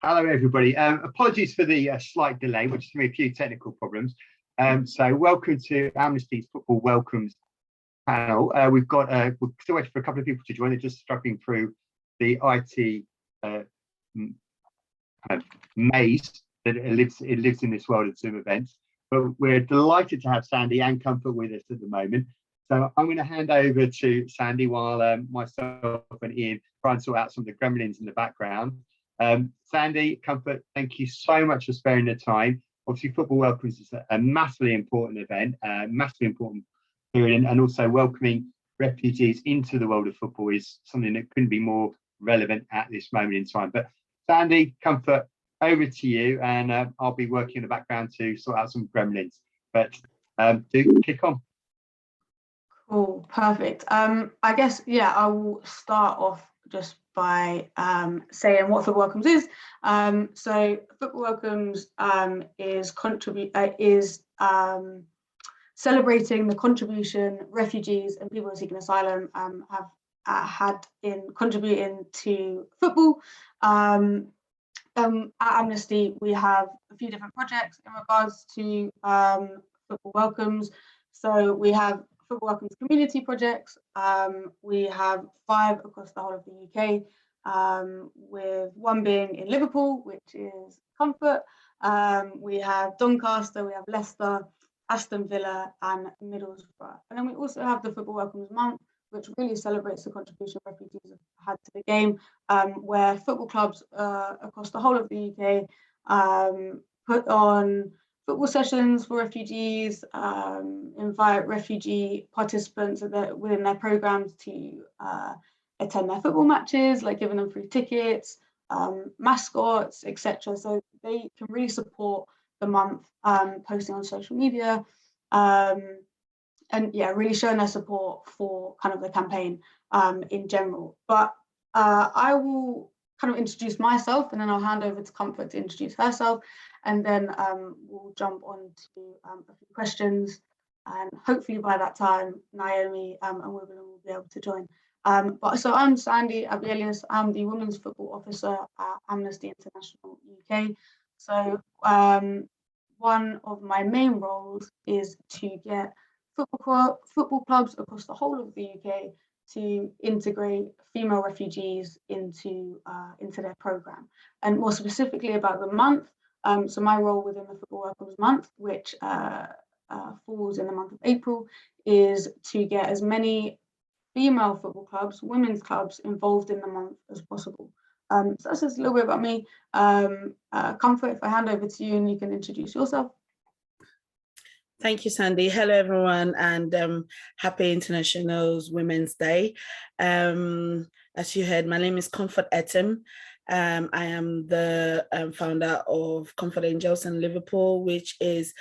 Hello, everybody. Apologies for the slight delay, which is going to be a few technical problems. So welcome to Amnesty's Football Welcomes panel. We're still waiting for a couple of people to join. They're just struggling through the IT kind of maze that it lives in this world of Zoom events. But we're delighted to have Sandy and Comfort with us at the moment. So I'm going to hand over to Sandy while myself and Ian try and sort out some of the gremlins in the background. Sandy, Comfort, thank you so much for sparing the time. Obviously, Football Welcomes is a massively important event, massively important period, and also welcoming refugees into the world of football is something that couldn't be more relevant at this moment in time. But Sandy, Comfort, over to you, and I'll be working in the background to sort out some gremlins. But do kick on. Cool, perfect. I guess, yeah, I will start off just by saying what Football Welcomes is. So Football Welcomes is celebrating the contribution refugees and people seeking asylum have had in contributing to football. At Amnesty, we have a few different projects in regards to Football Welcomes. So we have Football Welcomes community projects. We have 5 across the whole of the UK, with one being in Liverpool, which is Comfort. We have Doncaster, we have Leicester, Aston Villa, and Middlesbrough. And then we also have the Football Welcomes Month, which really celebrates the contribution refugees have had to the game, where football clubs across the whole of the UK put on football sessions for refugees, invite refugee participants within their programs to attend their football matches, like giving them free tickets, mascots, etc. So they can really support the month, posting on social media, and yeah, really showing their support for kind of the campaign in general. But I will kind of introduce myself, and then I'll hand over to Comfort to introduce herself, and then we'll jump on to a few questions, and hopefully by that time Naomi and Wibbler will be able to join. But so I'm Sandy Abelius. I'm the Women's Football Officer at Amnesty International UK. So one of my main roles is to get football clubs across the whole of the UK to integrate female refugees into their programme. And more specifically about the month, so my role within the Football Welcomes Month, which falls in the month of April, is to get as many female football clubs, women's clubs involved in the month as possible. So that's just a little bit about me. Comfort, if I hand over to you and you can introduce yourself. Thank you, Sandy. Hello, everyone, and happy International Women's Day. As you heard, my name is Comfort Etim. I am the founder of Comfort Angels in Liverpool, which is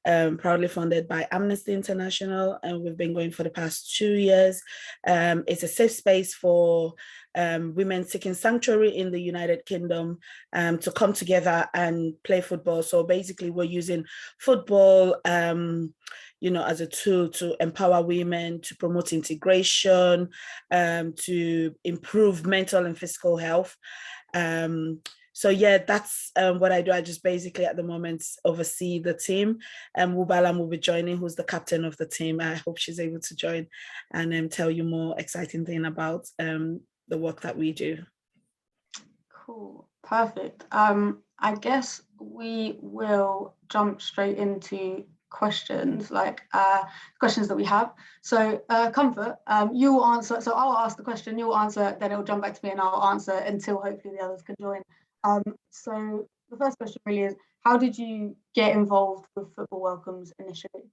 proudly funded by Amnesty International, and we've been going for the past 2 years. It's a safe space for women seeking sanctuary in the United Kingdom to come together and play football. So basically, we're using football, as a tool to empower women, to promote integration, to improve mental and physical health. So yeah, that's what I do. I just basically at the moment oversee the team, and Wubalam will be joining, who's the captain of the team. I hope she's able to join and tell you more exciting thing about the work that we do. Cool, perfect. I guess we will jump straight into questions, questions that we have. So Comfort, you will answer, so I'll ask the question, you'll answer, then it'll jump back to me and I'll answer until hopefully the others can join. So the first question really is, how did you get involved with Football Welcomes initially?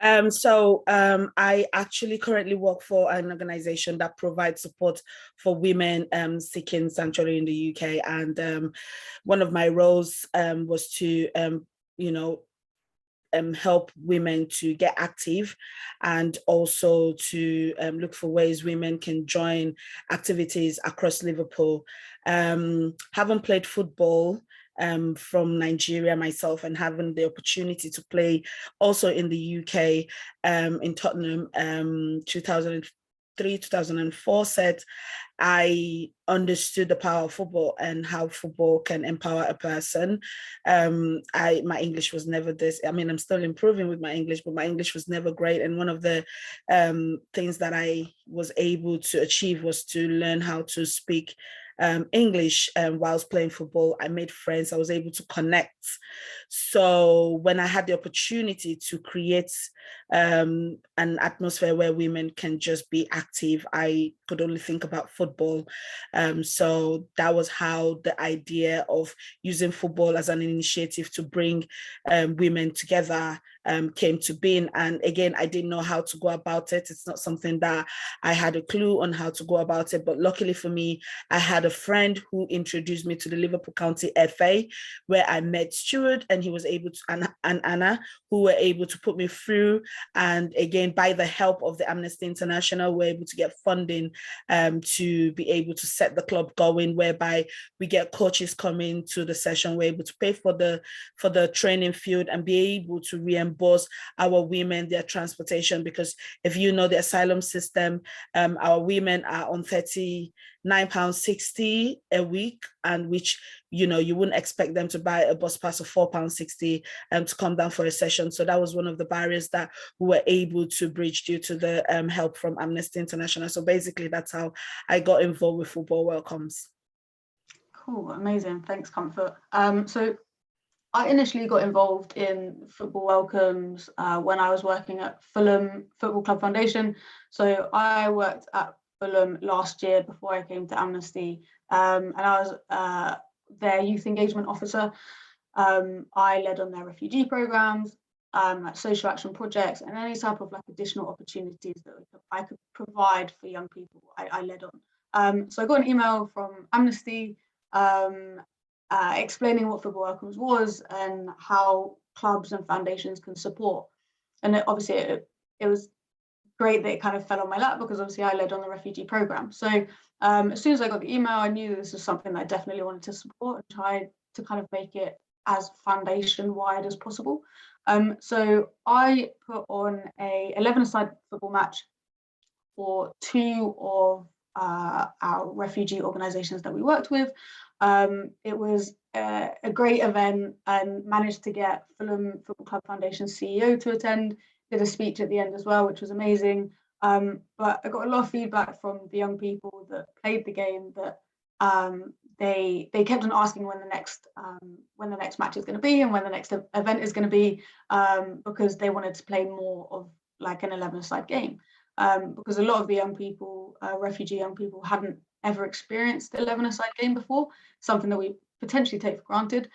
I actually currently work for an organization that provides support for women seeking sanctuary in the UK. And one of my roles was to, help women to get active, and also to look for ways women can join activities across Liverpool. Having played football from Nigeria myself, and having the opportunity to play also in the UK in Tottenham 2013 2004 set, I understood the power of football and how football can empower a person. My English was never this. I mean, I'm still improving with my English, but my English was never great. And one of the things that I was able to achieve was to learn how to speak English whilst playing football. I made friends. I was able to connect. So when I had the opportunity to create an atmosphere where women can just be active, I could only think about football. So that was how the idea of using football as an initiative to bring women together came to being. And again, I didn't know how to go about it. It's not something that I had a clue on how to go about it. But luckily for me, I had a friend who introduced me to the Liverpool County FA, where I met Stuart, and he was able to, and Anna, who were able to put me through. And again, by the help of the Amnesty International, we're able to get funding to be able to set the club going, whereby we get coaches coming to the session. We're able to pay for the training field and be able to reimburse our women their transportation, because if you know the asylum system, our women are on £39.60 a week, and which, you know, you wouldn't expect them to buy a bus pass of £4.60 to come down for a session. So that was one of the barriers that we were able to bridge due to the help from Amnesty International. So basically, that's how I got involved with Football Welcomes. Cool, amazing. Thanks, Comfort. So I initially got involved in Football Welcomes when I was working at Fulham Football Club Foundation. So I worked at Fulham last year before I came to Amnesty, and I was their youth engagement officer. I led on their refugee programs, like social action projects, and any type of like additional opportunities that I could provide for young people. I led on. So I got an email from Amnesty explaining what Football Welcomes was and how clubs and foundations can support. And it was great that it kind of fell on my lap, because obviously I led on the refugee program. So as soon as I got the email, I knew this was something that I definitely wanted to support and try to kind of make it as foundation wide as possible. So I put on a 11-a-side football match for two of our refugee organizations that we worked with. It was a great event, and managed to get Fulham Football Club Foundation CEO to attend, did a speech at the end as well, which was amazing. But I got a lot of feedback from the young people that played the game that they kept on asking when the next match is going to be and when the next event is going to be, because they wanted to play more of like an 11-a-side game. Because a lot of the young people, refugee young people, hadn't ever experienced the 11-a-side game before, something that we potentially take for granted.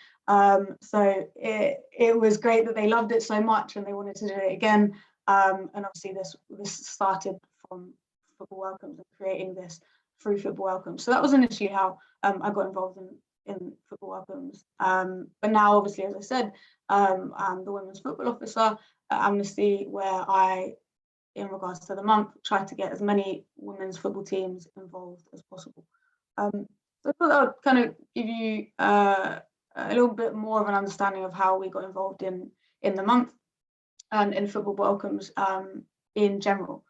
So it was great that they loved it so much and they wanted to do it again. And obviously this started from Football Welcomes and creating this through Football Welcomes. So that was initially how I got involved in Football Welcomes. But now, obviously, as I said, I'm the Women's Football Officer at Amnesty, where I, in regards to the month, try to get as many women's football teams involved as possible. So I thought that would kind of give you a little bit more of an understanding of how we got involved in the month and in Football Welcomes in general.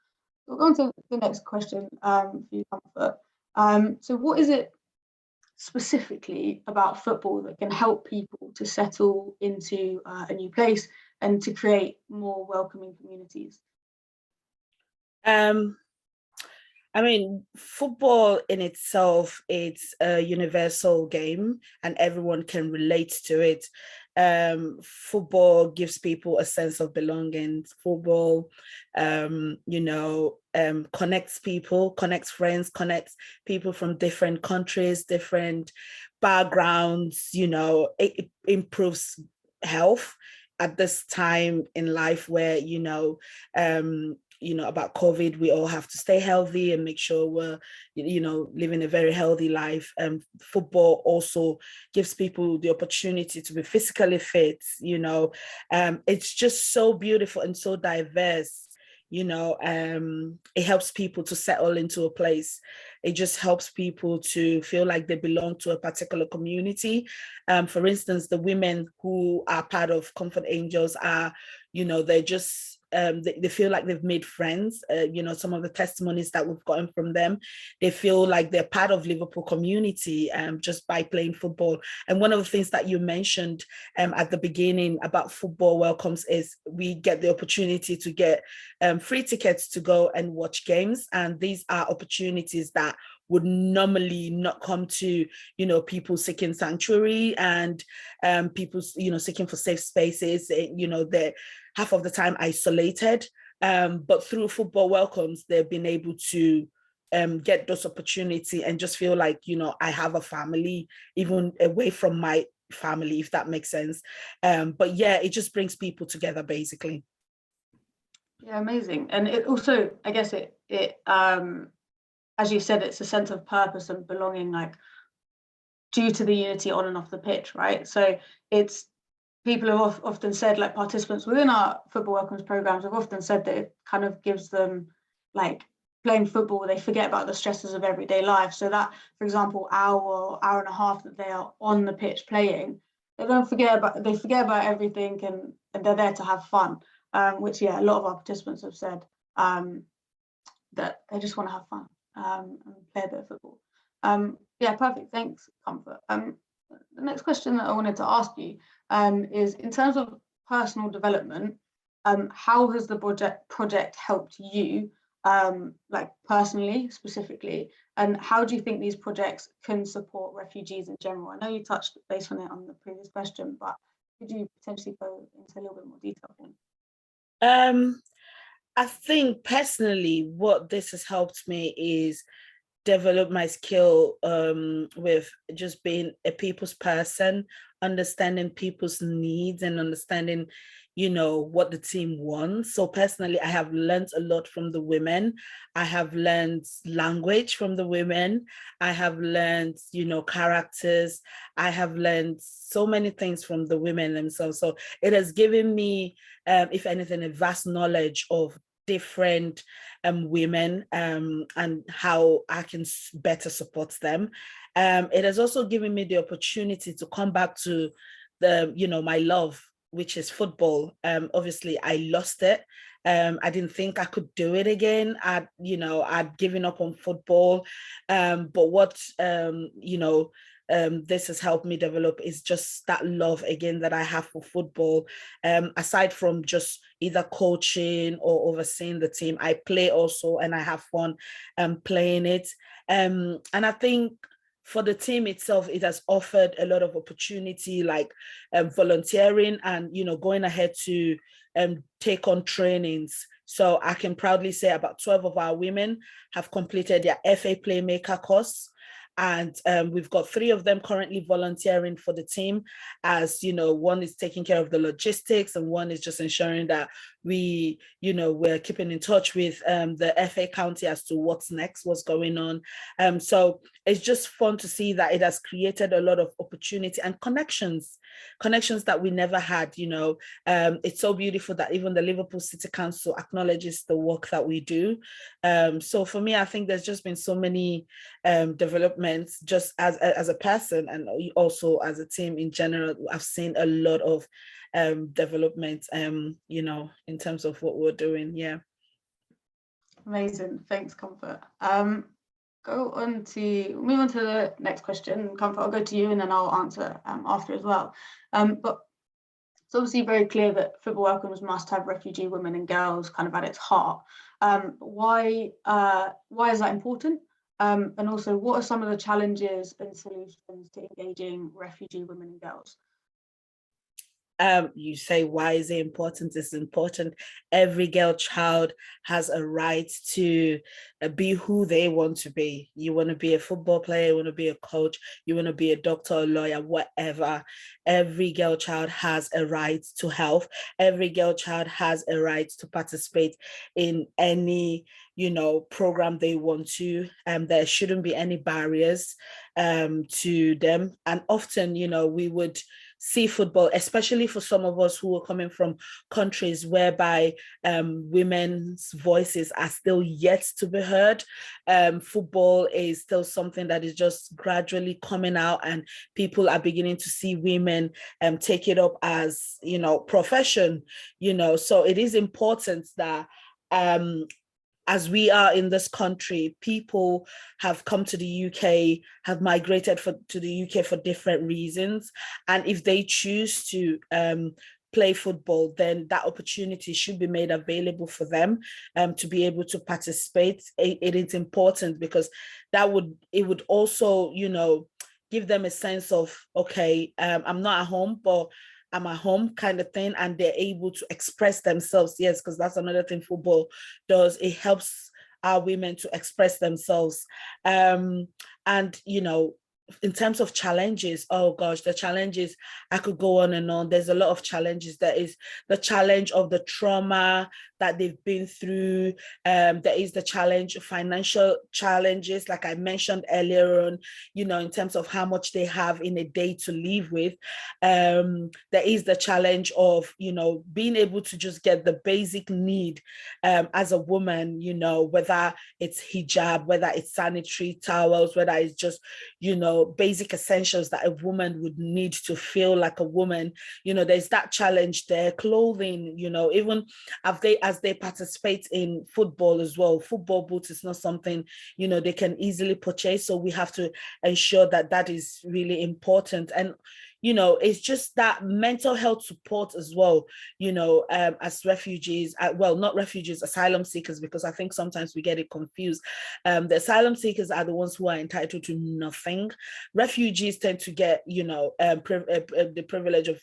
We'll go on to the next question for you, Comfort. So what is it specifically about football that can help people to settle into a new place and to create more welcoming communities? I mean, football in itself, it's a universal game and everyone can relate to it. Football gives people a sense of belonging. Football, connects people, connects friends, connects people from different countries, different backgrounds. It improves health at this time in life where, about COVID, we all have to stay healthy and make sure we're, living a very healthy life. Football also gives people the opportunity to be physically fit. It's just so beautiful and so diverse. It helps people to settle into a place. It just helps people to feel like they belong to a particular community. For instance, the women who are part of Comfort Angels are, they're just they feel like they've made friends. Some of the testimonies that we've gotten from them, they feel like they're part of Liverpool community just by playing football. And one of the things that you mentioned at the beginning about football welcomes is we get the opportunity to get free tickets to go and watch games. And these are opportunities that would normally not come to, people seeking sanctuary and people, seeking for safe spaces. They're half of the time isolated. But through football welcomes, they've been able to get those opportunity and just feel like, I have a family, even away from my family, if that makes sense. But yeah, it just brings people together, basically. Yeah, amazing. And it also, I guess as you said, it's a sense of purpose and belonging, like due to the unity on and off the pitch, right? So it's, people have often said, like participants within our football welcomes programs have often said that it kind of gives them, like playing football, they forget about the stresses of everyday life. So that, for example, hour and a half that they are on the pitch playing, they forget about everything and they're there to have fun, which, yeah, a lot of our participants have said that they just want to have fun. And play a bit of football. Yeah, perfect. Thanks, Comfort. The next question that I wanted to ask you is, in terms of personal development, how has the project helped you, like personally, specifically, and how do you think these projects can support refugees in general? I know you touched base on it on the previous question, but could you potentially go into a little bit more detail for me? I think personally, what this has helped me is develop my skill with just being a people's person, understanding people's needs and understanding, what the team wants. So personally, I have learned a lot from the women. I have learned language from the women. I have learned, characters. I have learned so many things from the women themselves. So it has given me, if anything, a vast knowledge of different women and how I can better support them. It has also given me the opportunity to come back to my love, which is football. Obviously, I lost it. I didn't think I could do it again. I'd given up on football. But what this has helped me develop is just that love again that I have for football. Aside from just either coaching or overseeing the team, I play also and I have fun playing it. And I think for the team itself, it has offered a lot of opportunity, like volunteering and, going ahead to take on trainings. So I can proudly say about 12 of our women have completed their FA Playmaker course. And we've got 3 of them currently volunteering for the team, as one is taking care of the logistics and one is just ensuring that we're keeping in touch with the FA County as to what's next, what's going on. So it's just fun to see that it has created a lot of opportunity and connections that we never had. It's so beautiful that even the Liverpool City Council acknowledges the work that we do. So for me, I think there's just been so many developments just as a person and also as a team in general. I've seen a lot of development in terms of what we're doing. Yeah. Amazing. Thanks, Comfort. Move on to the next question. Comfort, I'll go to you and then I'll answer after as well. But it's obviously very clear that football welcomes must have refugee women and girls kind of at its heart. Why is that important? And also, what are some of the challenges and solutions to engaging refugee women and girls? You say, why is it important? It's important. Every girl child has a right to be who they want to be. You want to be a football player, you want to be a coach, you want to be a doctor, a lawyer, whatever. Every girl child has a right to health. Every girl child has a right to participate in any program they want to. There shouldn't be any barriers to them. And often, we would see football, especially for some of us who are coming from countries whereby women's voices are still yet to be heard. Football is still something that is just gradually coming out, and people are beginning to see women take it up as, profession, so it is important that as we are in this country, people have come to the UK, have migrated to the UK for different reasons. And if they choose to play football, then that opportunity should be made available for them to be able to participate. It is important because it would also, give them a sense of, okay, I'm not at home, but I'm at home kind of thing, and they're able to express themselves. Yes, because that's another thing football does. It helps our women to express themselves. And, in terms of challenges, oh gosh, the challenges, I could go on and on. There's a lot of challenges. There is the challenge of the trauma that they've been through. There is the challenge of financial challenges, like I mentioned earlier on, in terms of how much they have in a day to live with. There is the challenge of, being able to just get the basic need as a woman, whether it's hijab, whether it's sanitary towels, whether it's just, basic essentials that a woman would need to feel like a woman. There's that challenge there. Clothing, even as they participate in football as well. Football boots is not something, they can easily purchase. So we have to ensure that that is really important. And, it's just that mental health support as well, as refugees, not refugees, asylum seekers, because I think sometimes we get it confused. The asylum seekers are the ones who are entitled to nothing. Refugees tend to get, the privilege of,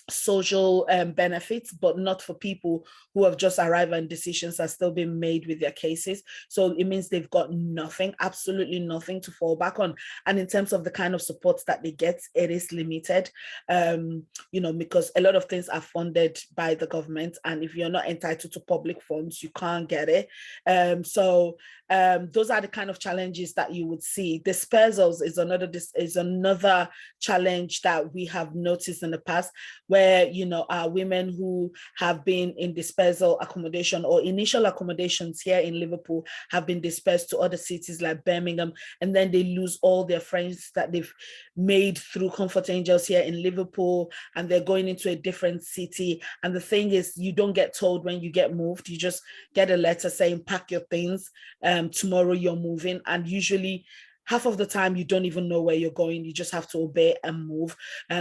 social benefits, but not for people who have just arrived and decisions are still being made with their cases. So it means they've got nothing, absolutely nothing to fall back on. And in terms of the kind of support that they get, it is limited, because a lot of things are funded by the government. And if you're not entitled to public funds, you can't get it. So those are the kind of challenges that you would see. Dispersals is another challenge that we have noticed in the past, where our women who have been in dispersal accommodation or initial accommodations here in Liverpool have been dispersed to other cities like Birmingham, and then they lose all their friends that they've made through Comfort Angels here in Liverpool, and they're going into a different city. And the thing is, you don't get told when you get moved. You just get a letter saying pack your things, tomorrow you're moving. And usually half of the time you don't even know where you're going. You just have to obey and move.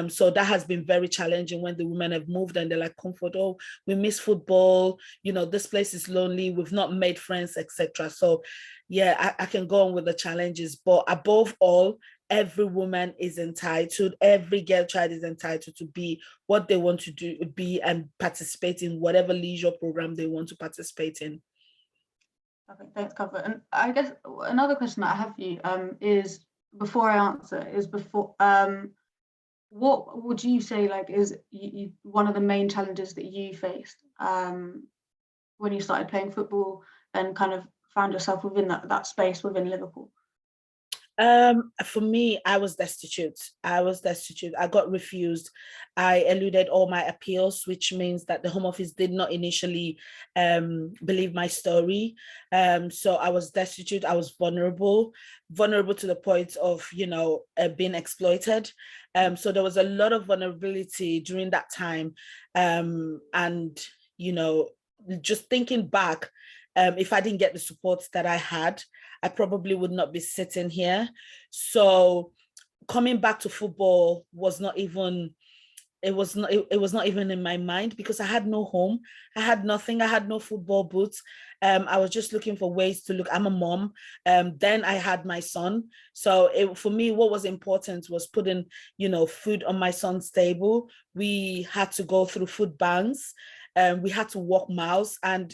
So that has been very challenging when the women have moved and they're like, Comfort, oh, we miss football, this place is lonely, we've not made friends, etc. So yeah, I can go on with the challenges, but above all, every woman is entitled, every girl child is entitled to be what they want to be and participate in whatever leisure program they want to participate in. Okay, thanks, Comfort. And I guess another question that I have for you is, before I answer, what would you say is one of the main challenges that you faced when you started playing football and kind of found yourself within that space within Liverpool? For me, I was destitute. I got refused. I eluded all my appeals, which means that the Home Office did not initially believe my story. So I was destitute. I was vulnerable to the point of, being exploited. So there was a lot of vulnerability during that time. And, just thinking back, if I didn't get the support that I had, I probably would not be sitting here. So coming back to football was not even, it was not even in my mind, because I had no home. I had nothing. I had no football boots. I was just looking for ways to look. I'm a mom. Then I had my son. So for me, what was important was putting, food on my son's table. We had to go through food banks. We had to walk miles. And,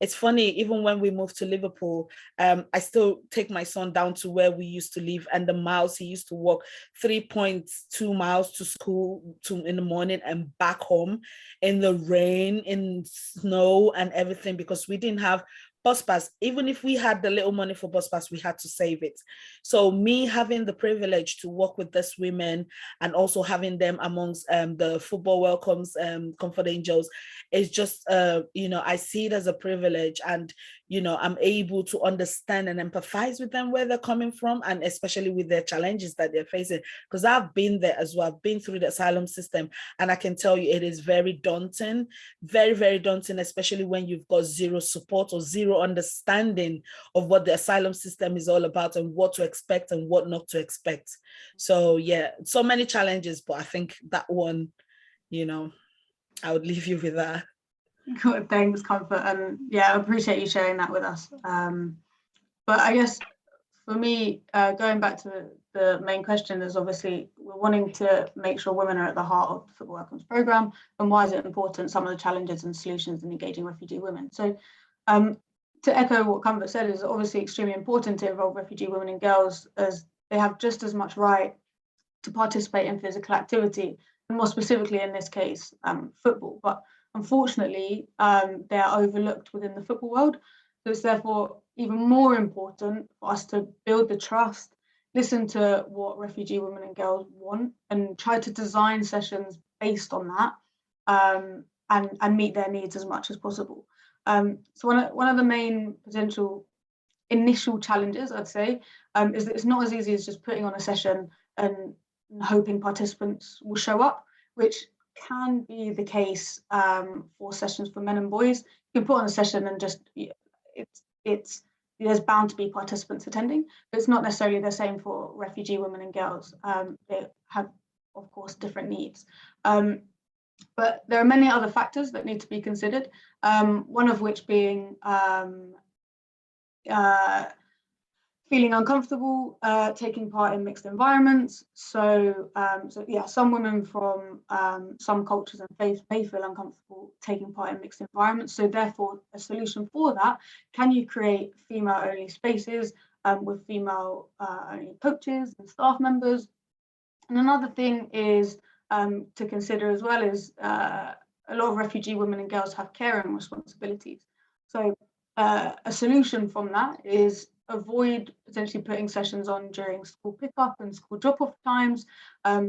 it's funny, even when we moved to Liverpool, I still take my son down to where we used to live, and the miles he used to walk 3.2 miles to school in the morning and back home in the rain, in snow and everything, because we didn't have bus pass. Even if we had the little money for bus pass, we had to save it. So me having the privilege to work with these women and also having them amongst the football welcomes, Comfort Angels, is just, I see it as a privilege, and, I'm able to understand and empathize with them where they're coming from, and especially with their challenges that they're facing, because I've been there as well. I've been through the asylum system, and I can tell you it is very daunting, very, very daunting, especially when you've got zero support or zero understanding of what the asylum system is all about and what to expect and what not to expect. So yeah, so many challenges, but I think that one, I would leave you with that. Good, thanks, Comfort, and yeah, I appreciate you sharing that with us. But I guess for me, going back to the main question, is obviously we're wanting to make sure women are at the heart of the Football Welcomes programme, and why is it important, some of the challenges and solutions in engaging refugee women. So to echo what Comfort said, is obviously extremely important to involve refugee women and girls, as they have just as much right to participate in physical activity, and more specifically in this case, football. But unfortunately, they are overlooked within the football world. So it's therefore even more important for us to build the trust, listen to what refugee women and girls want, and try to design sessions based on that, and meet their needs as much as possible. So one of the main potential initial challenges, I'd say, is that it's not as easy as just putting on a session and hoping participants will show up, which can be the case for sessions for men and boys. You can put on a session and just there's bound to be participants attending, but it's not necessarily the same for refugee women and girls. They have, of course, different needs. But there are many other factors that need to be considered, one of which being feeling uncomfortable taking part in mixed environments. So yeah, some women from some cultures and faiths may feel uncomfortable taking part in mixed environments. So therefore, a solution for that, can you create female-only spaces with female-only coaches and staff members? And another thing is to consider as well is a lot of refugee women and girls have caring responsibilities. So a solution from that is avoid potentially putting sessions on during school pickup and school drop-off times,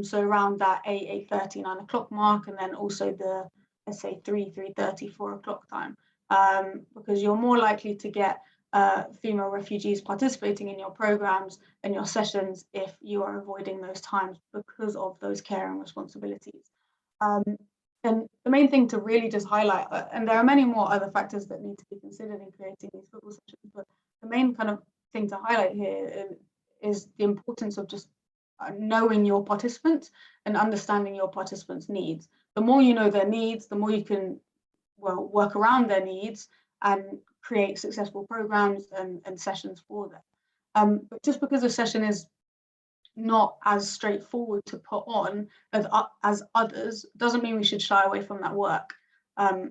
so around that 8:30, 9 o'clock mark, and then also the, let's say, 3:30, 4 o'clock time, because you're more likely to get female refugees participating in your programs and your sessions if you are avoiding those times because of those caring responsibilities. And the main thing to really just highlight, and there are many more other factors that need to be considered in creating these football sessions, but the main kind of thing to highlight here is the importance of just knowing your participants and understanding your participants' needs. The more you know their needs, the more you can, well, work around their needs and create successful programs and sessions for them. But just because a session is not as straightforward to put on as others doesn't mean we should shy away from that work.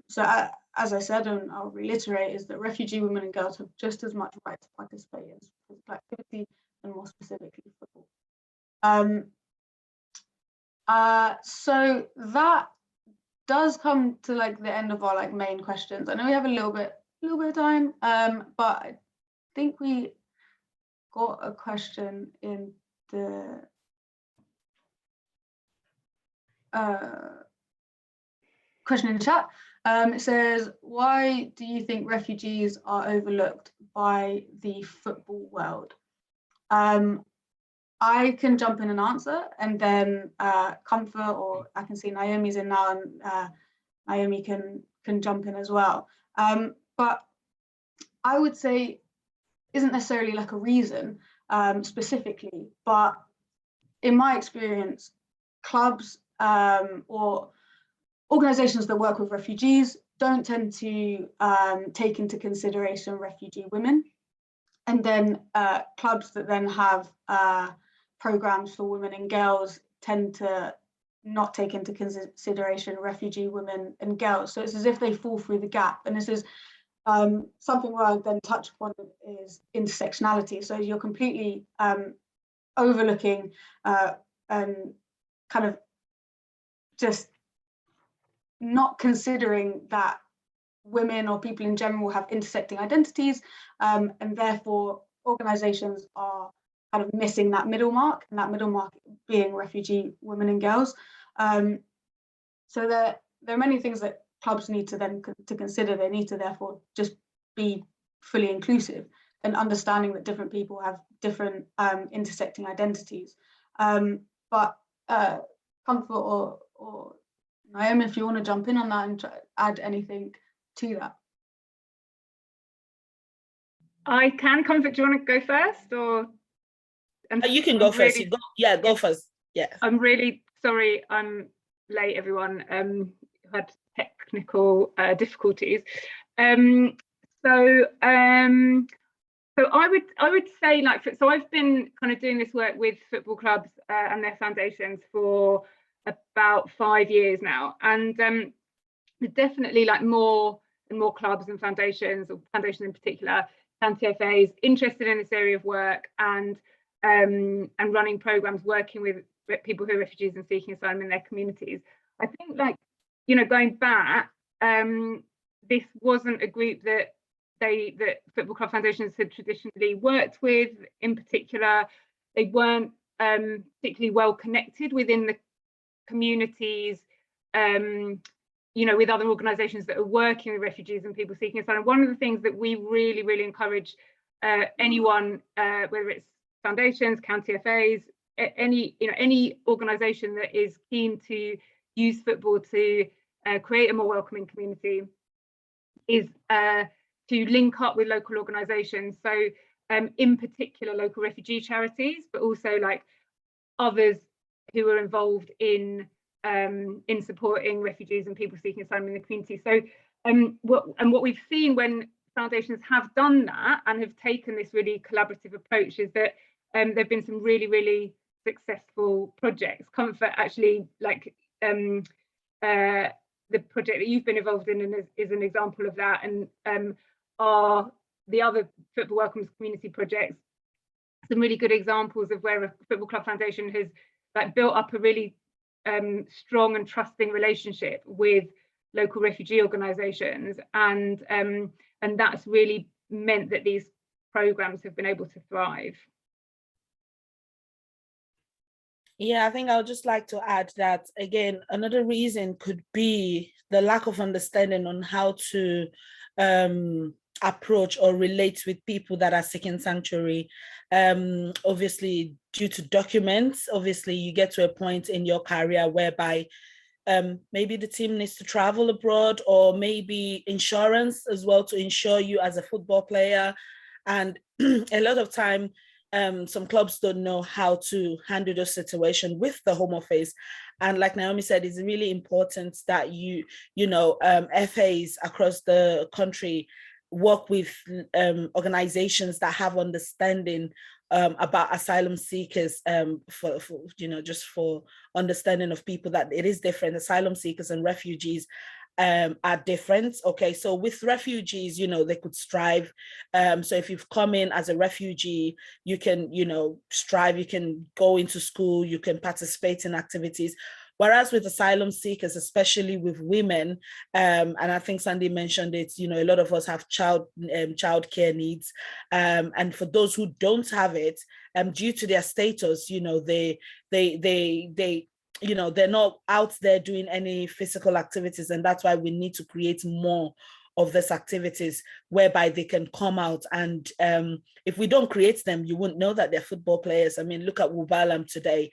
So as I said, and I'll reiterate, is that refugee women and girls have just as much right to participate in physical activity, and more specifically football. So that does come to like the end of our like main questions. I know we have a little bit of time, but I think we got a question in the question in the chat. It says, why do you think refugees are overlooked by the football world? I can jump in and answer, and then Comfort, or I can see Naomi's in now, and Naomi can jump in as well. But I would say isn't necessarily like a reason specifically, but in my experience, clubs or organizations that work with refugees don't tend to take into consideration refugee women. And then clubs that then have programs for women and girls tend to not take into consideration refugee women and girls. So it's as if they fall through the gap. And this is something where I then touch upon is intersectionality. So you're completely overlooking and kind of just not considering that women or people in general have intersecting identities, and therefore organisations are kind of missing that middle mark, and that middle mark being refugee women and girls. So there are many things that clubs need to then to consider. They need to therefore just be fully inclusive and understanding that different people have different intersecting identities. But Comfort or Naomi, if you want to jump in on that and add anything to that. I can. Comfort, do you want to go first, or? You can go first. You go, yeah, go first. Yeah. I'm really sorry I'm late, everyone. Had technical difficulties. So I would say, like, so I've been kind of doing this work with football clubs and their foundations for about 5 years now, and definitely like more and more clubs and foundations, or foundations in particular, county FAs, interested in this area of work and running programs working with people who are refugees and seeking asylum in their communities. I think, like, you know, going back, this wasn't a group that football club foundations had traditionally worked with. In particular, they weren't particularly well connected within the communities, you know, with other organisations that are working with refugees and people seeking asylum. One of the things that we really, really encourage anyone, whether it's foundations, county FAs, any organisation that is keen to use football to create a more welcoming community, is to link up with local organisations. So in particular, local refugee charities, but also like others who are involved in supporting refugees and people seeking asylum in the community. So what we've seen when foundations have done that and have taken this really collaborative approach is that there have been some really, really successful projects. Comfort, actually, like the project that you've been involved in is an example of that, and are the other Football Welcomes community projects some really good examples of where a football club foundation has like built up a really strong and trusting relationship with local refugee organisations, and that's really meant that these programs have been able to thrive. Yeah, I think I would just like to add that, again, another reason could be the lack of understanding on how to approach or relate with people that are seeking sanctuary. Obviously, due to documents, obviously you get to a point in your career whereby maybe the team needs to travel abroad, or maybe insurance as well to insure you as a football player. And a lot of time, some clubs don't know how to handle the situation with the Home Office. And like Naomi said, it's really important that FAs across the country work with organizations that have understanding about asylum seekers, for just for understanding of people, that it is different. Asylum seekers and refugees are different. Okay, so with refugees, they could strive. So if you've come in as a refugee, you can, strive, you can go into school, you can participate in activities. Whereas with asylum seekers, especially with women, and I think Sandy mentioned it, a lot of us have childcare needs, and for those who don't have it, due to their status, they're not out there doing any physical activities, and that's why we need to create more of these activities whereby they can come out. And if we don't create them, you wouldn't know that they're football players. I mean, look at Wubalam today.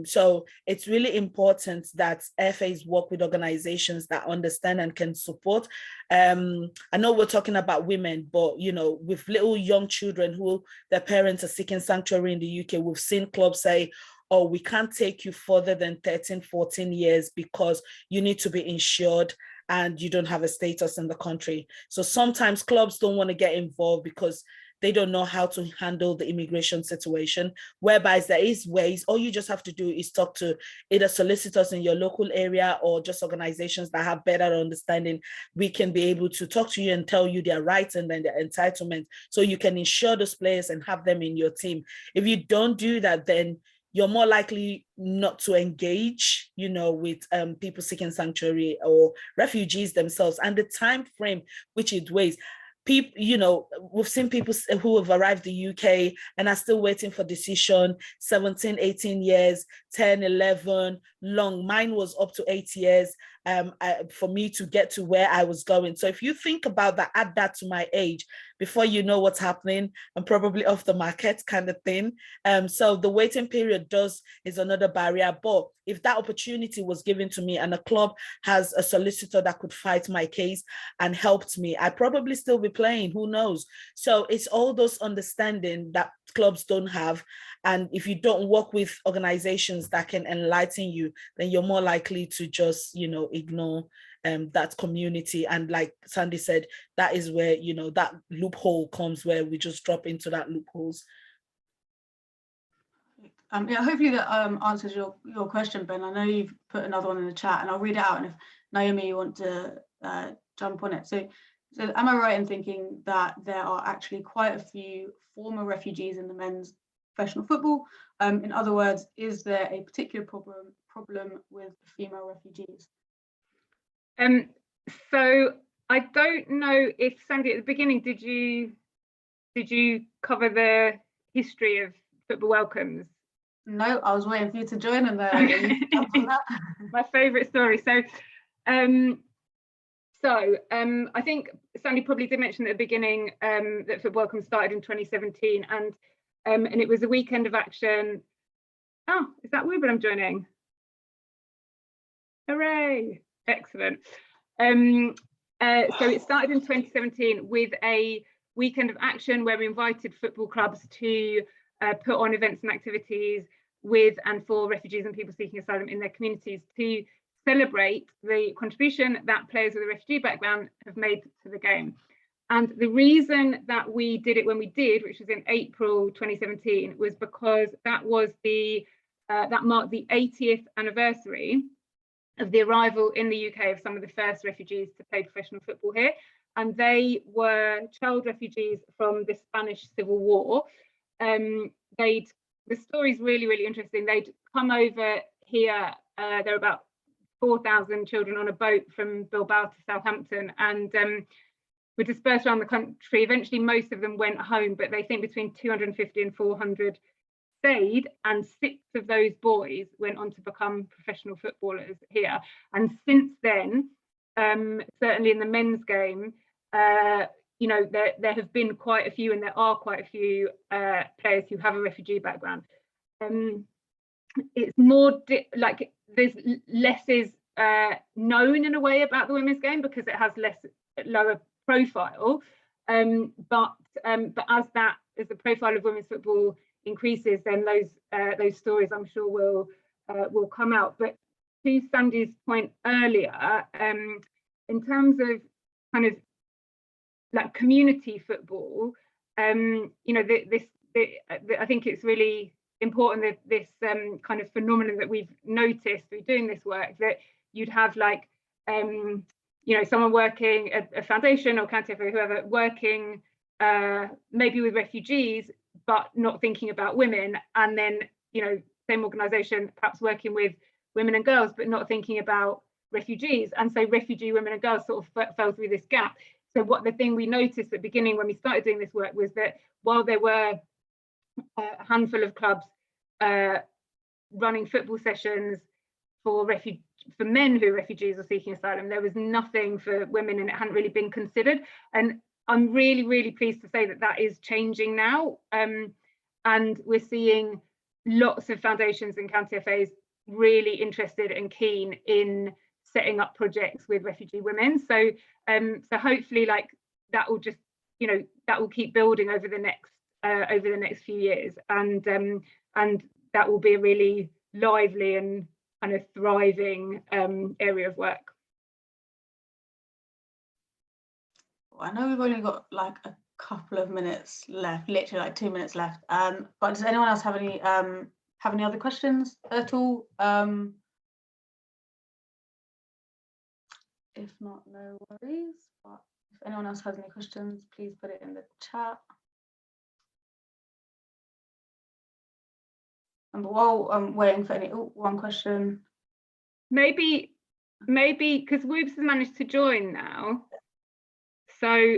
So it's really important that FAs work with organizations that understand and can support. I know we're talking about women, but with little young children who their parents are seeking sanctuary in the UK, we've seen clubs say, oh, we can't take you further than 13, 14 years because you need to be insured and you don't have a status in the country. So sometimes clubs don't want to get involved because they don't know how to handle the immigration situation, whereby there is ways. All you just have to do is talk to either solicitors in your local area or just organizations that have better understanding. We can be able to talk to you and tell you their rights and then their entitlements, so you can insure those players and have them in your team. If you don't do that, then you're more likely not to engage, you know, with people seeking sanctuary or refugees themselves, and the time frame which it weighs. People, you know, we've seen people who have arrived the UK and are still waiting for decision, 17, 18 years, 10, 11, long. Mine was up to 8 years for me to get to where I was going. So if you think about that, add that to my age, before you know what's happening, I'm probably off the market kind of thing. So the waiting period is another barrier. But if that opportunity was given to me and a club has a solicitor that could fight my case and helped me, I'd probably still be playing, who knows? So it's all those understanding that clubs don't have. And if you don't work with organizations that can enlighten you, then you're more likely to just, you know, ignore that community. And like Sandy said, that is where, you know, that loophole comes, where we just drop into that loopholes. Yeah, hopefully that answers your question, Ben. I know you've put another one in the chat, and I'll read it out. And if Naomi, you want to jump on it. So am I right in thinking that there are actually quite a few former refugees in the men's professional football? In other words, is there a particular problem with female refugees? So I don't know if, Sandy, at the beginning, did you cover the history of football welcomes? No, I was waiting for you to join, and my favourite story. So I think Sandy probably did mention at the beginning that Football Welcome started in 2017, and it was a weekend of action. Oh, is that Ruben I'm joining? Hooray! Excellent. So it started in 2017 with a weekend of action where we invited football clubs to put on events and activities with and for refugees and people seeking asylum in their communities to celebrate the contribution that players with a refugee background have made to the game. And the reason that we did it when we did, which was in April 2017, was because that was that marked the 80th anniversary of the arrival in the UK of some of the first refugees to play professional football here. And they were child refugees from the Spanish Civil War. The story's really, really interesting. They'd come over here, there were about 4,000 children on a boat from Bilbao to Southampton, and were dispersed around the country. Eventually, most of them went home, but they think between 250 and 400 stayed, and 6 of those boys went on to become professional footballers here. And since then, certainly in the men's game, you know, there have been quite a few, and there are quite a few players who have a refugee background. It's more like there's less is known in a way about the women's game because it has lower profile. But as the profile of women's football increases, then those stories, I'm sure, will come out. But to Sandy's point earlier, in terms of kind of like community football, you know, I think it's really important that this kind of phenomenon that we've noticed through doing this work, that you'd have like you know, someone working at a foundation or County FA, whoever, working maybe with refugees but not thinking about women, and then, you know, same organisation perhaps working with women and girls but not thinking about refugees, and so refugee women and girls sort of fell through this gap. So what the thing we noticed at the beginning when we started doing this work was that while there were a handful of clubs running football sessions for men who are refugees or seeking asylum, there was nothing for women, and it hadn't really been considered. And I'm really, really pleased to say that that is changing now. And we're seeing lots of foundations and county FAs really interested and keen in setting up projects with refugee women. So so hopefully, like, that will just, you know, that will keep building over the next few years, and that will be a really lively and kind of thriving area of work. I know we've only got like a couple of minutes left, literally like 2 minutes left. But does anyone else have any other questions at all? If not, no worries. But if anyone else has any questions, please put it in the chat. And while I'm waiting for one question. Maybe because Woobs has managed to join now. So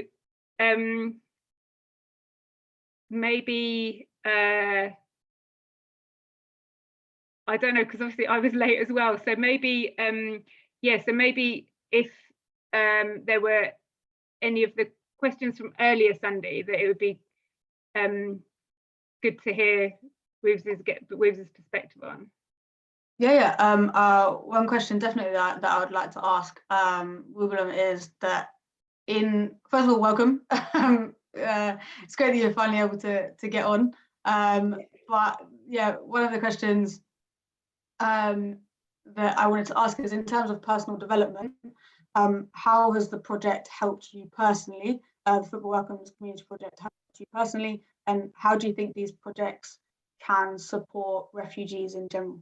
maybe I don't know, because obviously I was late as well. So maybe so maybe if there were any of the questions from earlier Sunday, that it would be good to hear Woobs's perspective on. One question definitely that I would like to ask Wibbulum is that first of all, welcome. It's great that you're finally able to get on. But yeah, one of the questions that I wanted to ask is, in terms of personal development, how has the project helped you personally? The Football Welcomes Community Project helped you personally, and how do you think these projects can support refugees in general?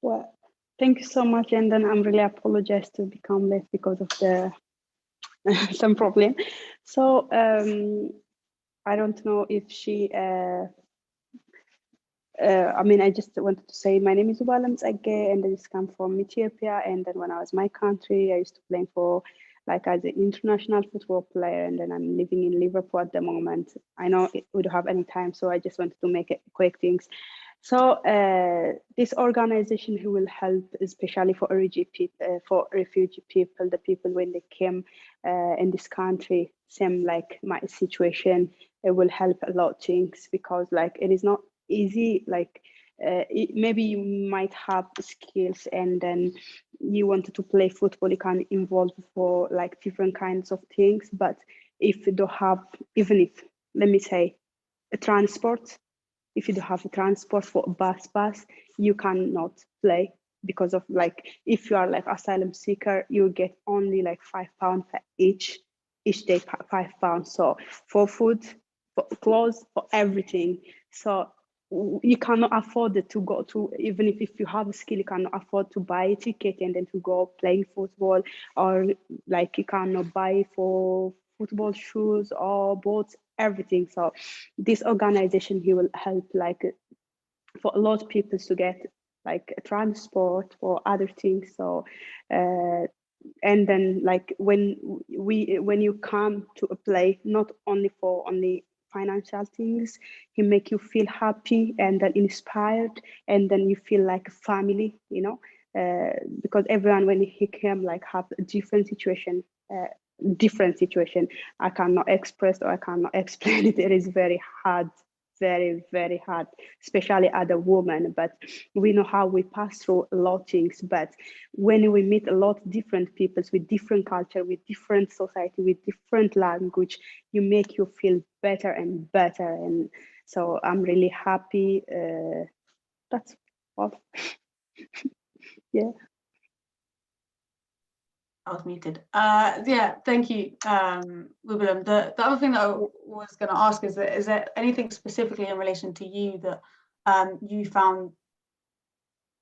Well, thank you so much, and then I'm really apologize to become late because of the some problem. So I don't know if she I mean, I just wanted to say my name is Wibbulum Tsegge, and I just come from Ethiopia. And then when I was in my country, I used to play for like as an international football player, and then I'm living in Liverpool at the moment. I know we don't have any time, so I just wanted to make it quick things. So this organization who will help, especially for refugee people, the people when they came in this country, same like my situation, it will help a lot of things, because like it is not easy. Like maybe you might have skills and then you wanted to play football, you can involve for like different kinds of things. But if you don't have, even if, let me say, a transport, if you don't have a transport for a bus, you cannot play, because of like, if you are like asylum seeker, you get only like £5 per each day, £5. So for food, for clothes, for everything. So you cannot afford it to go to, even if you have a skill, you cannot afford to buy a ticket and then to go playing football, or like you cannot buy for football shoes or boats, everything. So this organization, he will help like for a lot of people to get like transport or other things. So and then like when you come to a play, not only for financial things, he make you feel happy and then inspired, and then you feel like a family, you know, because everyone when he came like have a different situation, I cannot express or I cannot explain it. It is very hard, very, very hard, especially as a woman. But we know how we pass through a lot of things. But when we meet a lot of different peoples with different culture, with different society, with different language, you make you feel better and better. And so I'm really happy. That's all. Yeah. I was muted. Yeah, thank you, Wibbulum. The other thing that I was going to ask is there anything specifically in relation to you that you found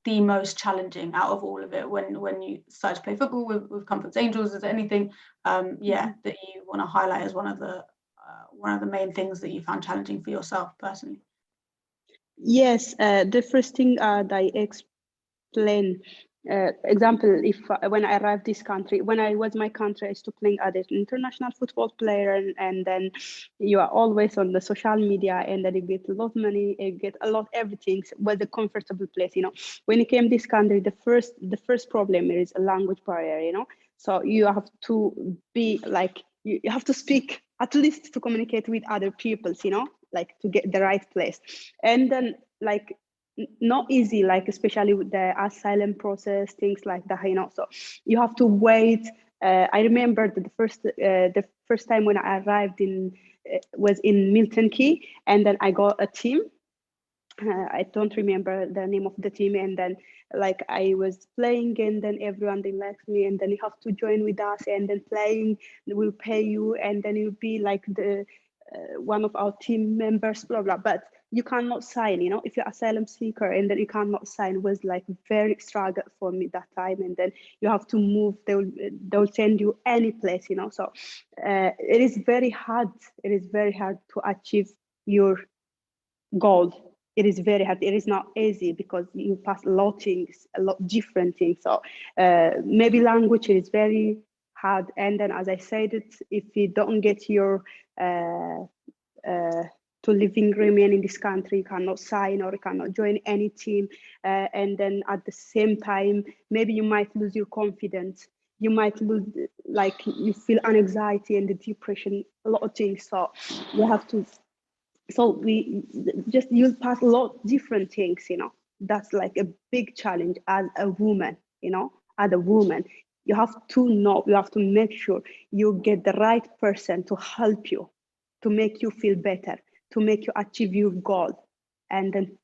the most challenging out of all of it when you started to play football with Comforts Angels? Is there anything that you want to highlight as one of the main things that you found challenging for yourself personally? Yes, the first thing that I explained, example, if when I arrived this country, when I was my country, I used to playing as an international football player, and then you are always on the social media, and then you get a lot of money, you get a lot of everything, was a comfortable place, you know. When you came this country, the first problem is a language barrier, you know. So you have to be like, you have to speak at least to communicate with other people, you know, like to get the right place. And then like not easy, like especially with the asylum process, things like that, you know. So you have to wait. I remember the first time when I arrived was in Milton Keynes, and then I got a team. I don't remember the name of the team, and then like I was playing, and then everyone they liked me, and then you have to join with us, and then playing will pay you, and then you'll be like the one of our team members, blah blah. But you cannot sign, you know, if you're asylum seeker, and then you cannot sign. Was like very struggle for me that time. And then you have to move, they'll send you any place, you know. So it is very hard to achieve your goal it is very hard. It is not easy because you pass a lot different things. So maybe language is very hard. And then, as I said, if you don't get your to living remain in this country, you cannot sign or you cannot join any team. And then at the same time, maybe you might lose your confidence. You might lose, like you feel anxiety and the depression, a lot of things. So you have to, so you'll pass a lot of different things, you know. That's like a big challenge as a woman, you know, as a woman. You have to make sure you get the right person to help you, to make you feel better, to make you achieve your goal. And then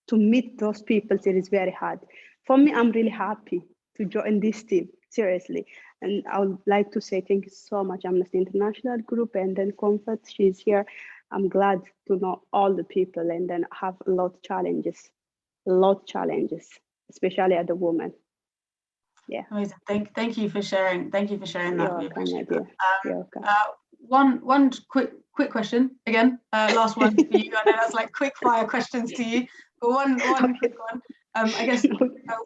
to meet those people, it is very hard. For me, I'm really happy to join this team, seriously. And I would like to say thank you so much, Amnesty International Group, and then Comfort, she's here. I'm glad to know all the people and then have a lot of challenges, especially as a woman. Yeah. Amazing. Thank you for sharing. Thank you for sharing that. You're We welcome, appreciate my dear. that. You're welcome. One quick question again. Last one for you. I know that's like quick fire questions to you, but one quick one. I guess I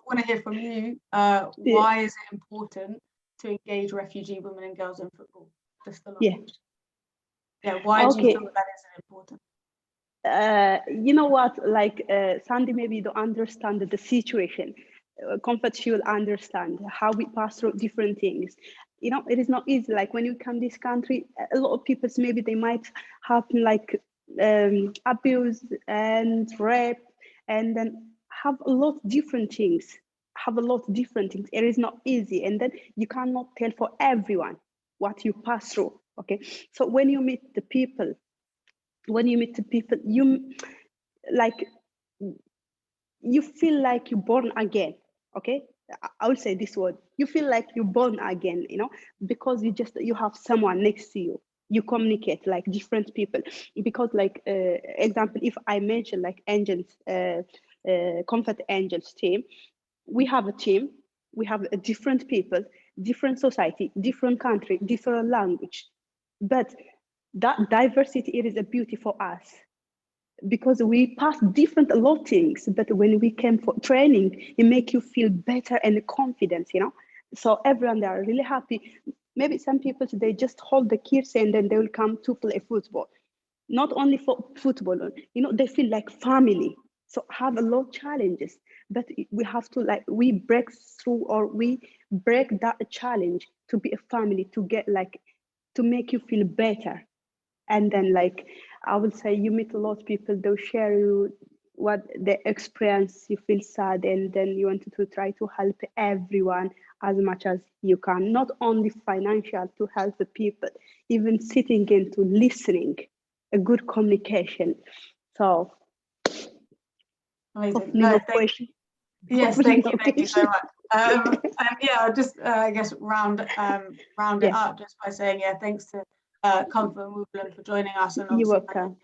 want to hear from you. Why is it important to engage refugee women and girls in football? Just the last question. Yeah. Why do you feel that is important? You know what? Like Sandy, maybe you don't understand the situation. Comfort, she will understand how we pass through different things. You know, it is not easy. Like when you come this country, a lot of people maybe they might have like abuse and rape, and then have a lot of different things. It is not easy, and then you cannot tell for everyone what you pass through. Okay, so when you meet the people, you like you feel like you're born again. Okay, I will say this word. You feel like you're born again, you know, because you have someone next to you. You communicate like different people. Because like example, if I mention like Angels, Comfort Angels team, we have a team. We have different people, different society, different country, different language, but that diversity, it is a beauty for us. Because we pass a lot of things, but when we came for training, it make you feel better and confident, you know. So everyone, they are really happy. Maybe some people, they just hold the kids and then they will come to play football. Not only for football, you know, they feel like family. So have a lot of challenges, but we have to we break through, or we break that challenge to be a family, to get to make you feel better. And then I would say you meet a lot of people, they'll share you what they experience, you feel sad, and then you want to try to help everyone as much as you can, not only financial to help the people, even sitting into listening, a good communication. So amazing. No question. Yes, thank you so much. And yeah, I'll just I guess round it up just by saying thanks to Comfort and Wooblen for joining us. And you're welcome.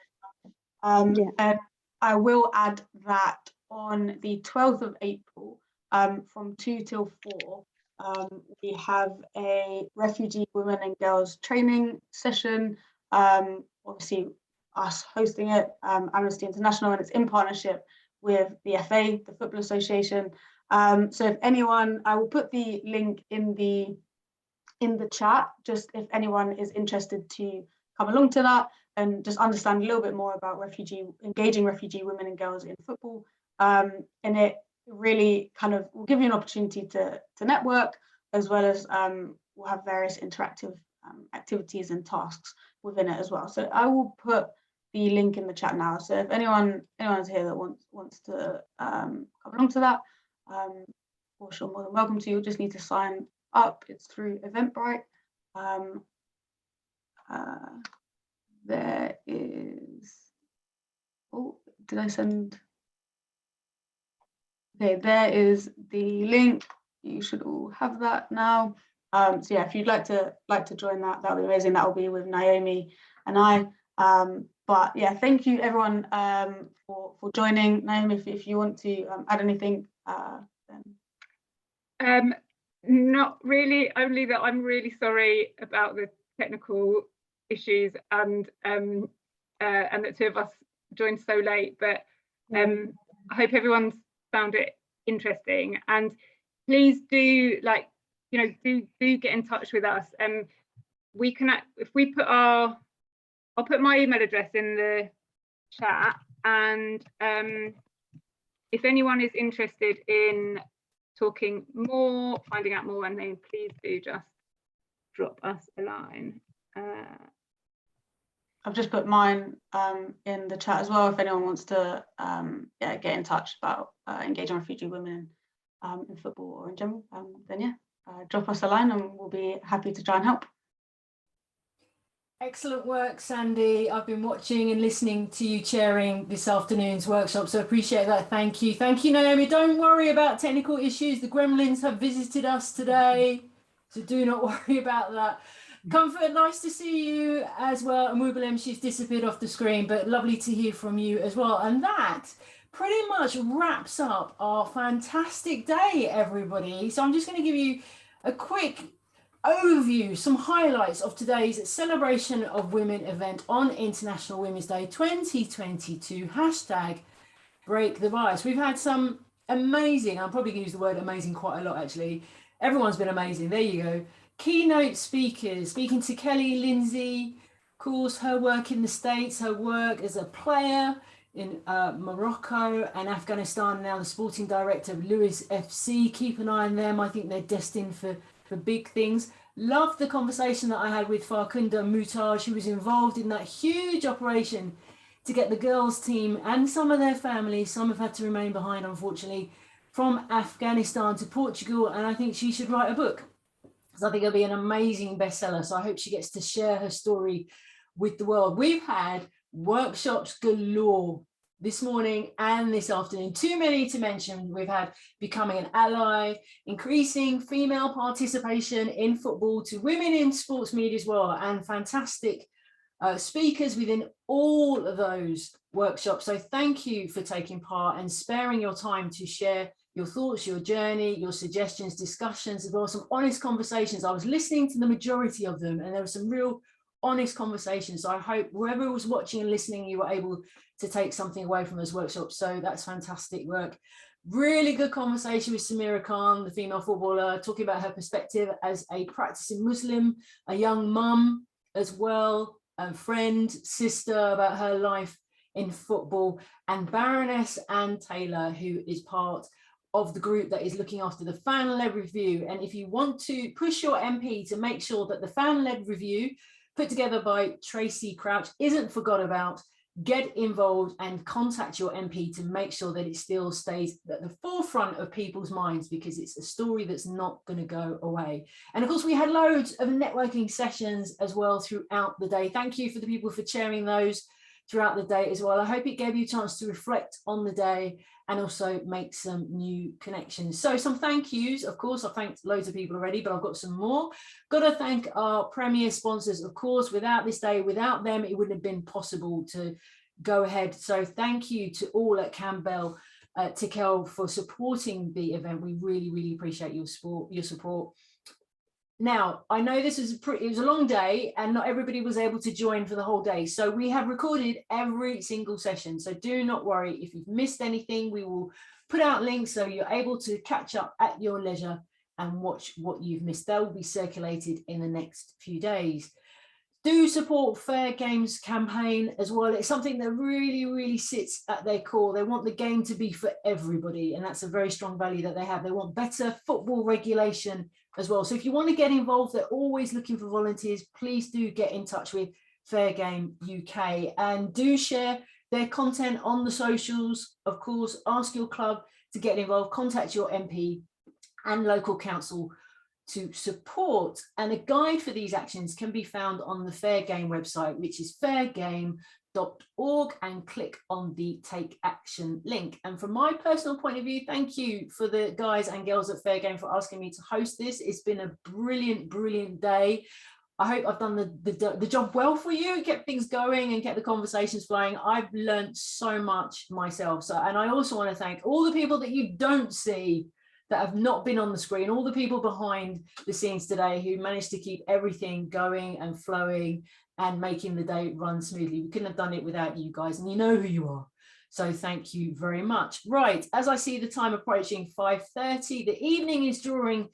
And I will add that on the 12th of April, from 2 till 4, we have a refugee women and girls training session. Obviously, us hosting it, Amnesty International, and it's in partnership with the FA, the Football Association. So if anyone, I will put the link in the chat, just if anyone is interested to come along to that and just understand a little bit more about engaging refugee women and girls in football. And it really kind of will give you an opportunity to network, as well as we'll have various interactive activities and tasks within it as well. So I will put the link in the chat now. So if anyone's here that wants to come along to that, for sure, more than welcome to. You'll just need to sign up. It's through Eventbrite. There is, did I send? Okay, there is the link. You should all have that now. So yeah, if you'd like to join that, that would be amazing. That will be with Naomi and I. But yeah, thank you everyone for joining. Naomi, if you want to add anything, then. Not really, only that I'm really sorry about the technical issues and that two of us joined so late, but I hope everyone's found it interesting, and please do, like, you know, do get in touch with us. We can, if we put I'll put my email address in the chat, and if anyone is interested in talking more, finding out more, and then please do just drop us a line. I've just put mine in the chat as well. If anyone wants to get in touch about engaging refugee women in football or in general, then yeah, drop us a line and we'll be happy to try and help. Excellent work, Sandy. I've been watching and listening to you chairing this afternoon's workshop, so appreciate that. Thank you. Thank you, Naomi. Don't worry about technical issues. The gremlins have visited us today, so do not worry about that. Comfort, nice to see you as well. And Mubalem, she's disappeared off the screen, but lovely to hear from you as well. And that pretty much wraps up our fantastic day, everybody. So I'm just going to give you a quick overview, some highlights of today's celebration of women event on International Women's Day 2022, hashtag break the bias. We've had some amazing, I'm probably going to use the word amazing quite a lot actually. Everyone's been amazing. There you go. Keynote speakers, speaking to Kelly Lindsay, of course, her work in the States, her work as a player in Morocco and Afghanistan, now the sporting director of Lewis FC. Keep an eye on them. I think they're destined for big things. Loved the conversation that I had with Farkunda Mutaj, who was involved in that huge operation to get the girls team and some of their families, some have had to remain behind unfortunately, from Afghanistan to Portugal, and I think she should write a book. I think it'll be an amazing bestseller. So I hope she gets to share her story with the world. We've had workshops galore this morning and this afternoon. Too many to mention. We've had becoming an ally, increasing female participation in football to women in sports media as well, and fantastic speakers within all of those workshops. So thank you for taking part and sparing your time to share your thoughts, your journey, your suggestions, discussions, as well as some honest conversations. I was listening to the majority of them and there were some real honest conversations. So I hope whoever was watching and listening, you were able to take something away from those workshops. So that's fantastic work. Really good conversation with Samira Khan, the female footballer, talking about her perspective as a practicing Muslim, a young mum as well, a friend, sister, about her life in football, and Baroness Anne Taylor, who is part of the group that is looking after the fan-led review. And if you want to push your MP to make sure that the fan-led review put together by Tracy Crouch isn't forgot about, get involved and contact your MP to make sure that it still stays at the forefront of people's minds, because it's a story that's not going to go away. And of course, we had loads of networking sessions as well throughout the day. Thank you for the people for chairing those throughout the day as well. I hope it gave you a chance to reflect on the day and also make some new connections. So some thank yous, of course, I've thanked loads of people already, but I've got some more. Got to thank our premier sponsors, of course. Without this day, without them, it wouldn't have been possible to go ahead. So thank you to all at Campbell Tickell for supporting the event. We really, really appreciate your support. Now, I know this is it was a long day and not everybody was able to join for the whole day. So we have recorded every single session. So do not worry if you've missed anything. We will put out links so you're able to catch up at your leisure and watch what you've missed. They will be circulated in the next few days. Do support Fair Games campaign as well. It's something that really, really sits at their core. They want the game to be for everybody, and that's a very strong value that they have. They want better football regulation as well. So if you want to get involved, they're always looking for volunteers. Please do get in touch with Fair Game UK and do share their content on the socials. Of course, ask your club to get involved, contact your MP and local council to support. And a guide for these actions can be found on the Fair Game website, which is fairgame.org, and click on the Take Action link. And from my personal point of view, thank you for the guys and girls at Fair Game for asking me to host this. It's been a brilliant, brilliant day. I hope I've done the job well for you, get things going and get the conversations flowing. I've learned so much myself. So, and I also want to thank all the people that you don't see, that have not been on the screen, all the people behind the scenes today who managed to keep everything going and flowing and making the day run smoothly. We couldn't have done it without you guys, and you know who you are. So thank you very much. Right, as I see the time approaching 5:30, the evening is drawing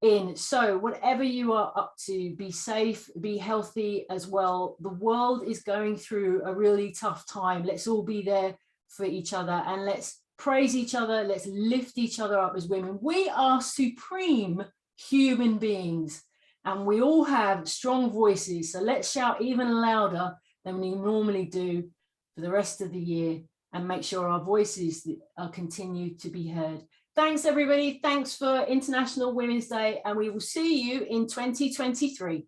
in. So whatever you are up to, be safe, be healthy as well. The world is going through a really tough time. Let's all be there for each other, and let's praise each other. Let's lift each other up as women. We are supreme human beings, and we all have strong voices. So let's shout even louder than we normally do for the rest of the year, and make sure our voices continue to be heard. Thanks, everybody. Thanks for International Women's Day, and we will see you in 2023.